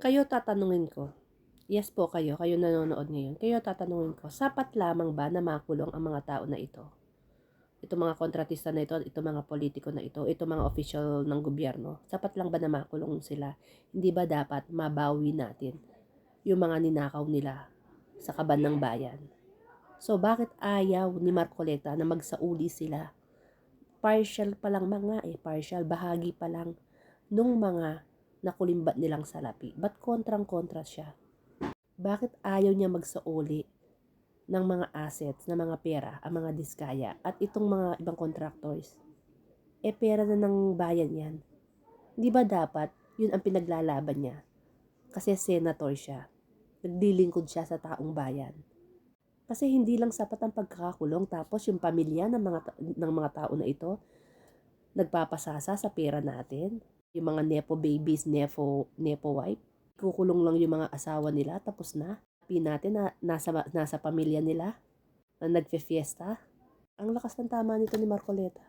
Kayo tatanungin ko, yes po kayo nanonood ngayon, kayo tatanungin ko, sapat lamang ba na makulong ang mga tao na ito? Itong mga kontratista na ito, itong mga politiko na ito, itong mga opisyal ng gobyerno, sapat lang ba na makulong sila? Hindi ba dapat mabawi natin yung mga ninakaw nila sa kaban ng bayan? So bakit ayaw ni Marcoleta na magsauli sila? Partial pa lang mga partial, bahagi pa lang nung mga nakulimbat nilang salapi. Ba't kontrang-kontra siya? Bakit ayaw niya magsauli ng mga assets, ng mga pera, ang mga diskaya at itong mga ibang contractors? Pera na ng bayan yan. Di ba dapat yun ang pinaglalaban niya? Kasi senator siya. Naglilingkod siya sa taong bayan. Kasi hindi lang sapat ang pagkakakulong tapos yung pamilya ng mga tao na ito nagpapasasa sa pera natin. Yung mga nepo babies, nepo wife, kukulong lang yung mga asawa nila tapos na. Sabi natin na nasa pamilya nila na nagfe-fiesta. Ang lakas ng tama nito ni Marcoleta.